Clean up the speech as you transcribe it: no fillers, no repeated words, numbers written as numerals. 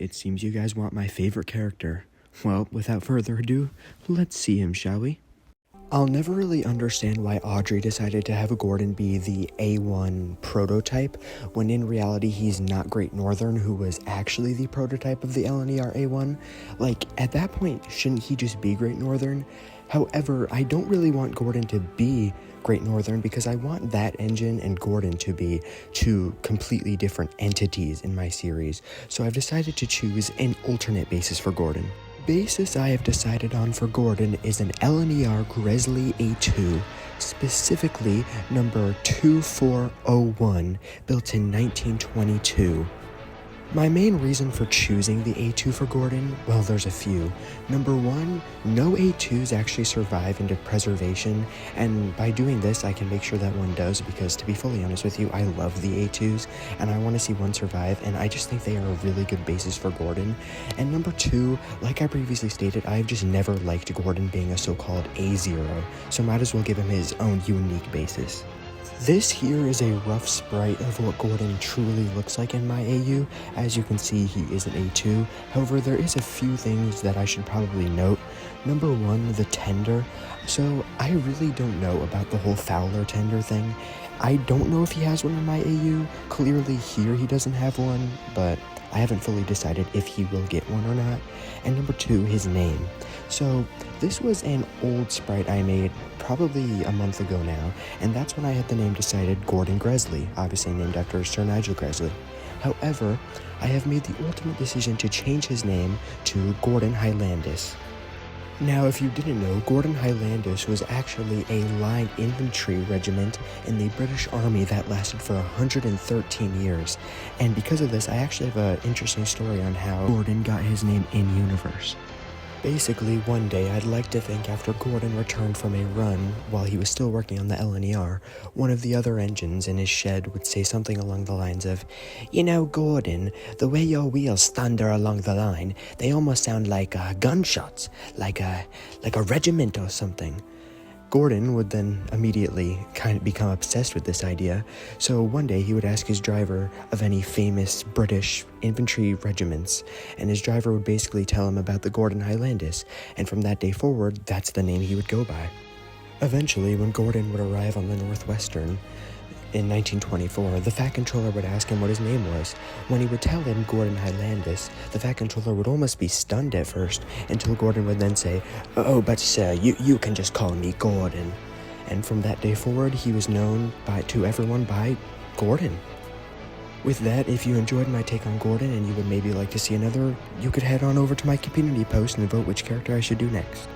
it seems you guys want my favorite character. Well, without further ado, let's see him, shall we? I'll never really understand why Audrey decided to have Gordon be the A1 prototype, when in reality he's not Great Northern, who was actually the prototype of the LNER A1. Like, at that point, shouldn't he just be Great Northern? However, I don't really want Gordon to be Great Northern because I want that engine and Gordon to be two completely different entities in my series, so I've decided to choose an alternate basis for Gordon. Basis I have decided on for Gordon is an LNER Gresley A2, specifically number 2401, built in 1922. My main reason for choosing the A2 for Gordon, well, there's a few. Number one, no A2s actually survive into preservation, and by doing this I can make sure that one does, because to be fully honest with you, I love the A2s, and I want to see one survive, and I just think they are a really good basis for Gordon. And number two, like I previously stated, I've just never liked Gordon being a so-called A0, so might as well give him his own unique basis. This here is a rough sprite of what Gordon truly looks like in my AU. As you can see, he is an A2. However, there is a few things that I should probably note. Number one, the tender. So I really don't know about the whole Fowler tender thing. I don't know if he has one in my AU. Clearly here he doesn't have one, but I haven't fully decided if he will get one or not. And number two, his name. So this was an old sprite I made probably a month ago now, and that's when I had the name decided, Gordon Gresley, obviously named after Sir Nigel Gresley. However, I have made the ultimate decision to change his name to Gordon Highlandis. Now, if you didn't know, Gordon Highlandis was actually a line infantry regiment in the British Army that lasted for 113 years. And because of this, I actually have an interesting story on how Gordon got his name in-universe. Basically, one day, I'd like to think after Gordon returned from a run while he was still working on the LNER, one of the other engines in his shed would say something along the lines of, "You know, Gordon, the way your wheels thunder along the line, they almost sound like gunshots, like a regiment or something." Gordon would then immediately kind of become obsessed with this idea, so one day he would ask his driver of any famous British infantry regiments, and his driver would basically tell him about the Gordon Highlandis, and from that day forward, that's the name he would go by. Eventually, when Gordon would arrive on the Northwestern in 1924, the Fat Controller would ask him what his name was. When he would tell him Gordon Highlandis, the Fat Controller would almost be stunned at first, until Gordon would then say, "Oh, but sir, you can just call me Gordon." And from that day forward, he was known to everyone by Gordon. With that, if you enjoyed my take on Gordon and you would maybe like to see another, you could head on over to my community post and vote which character I should do next.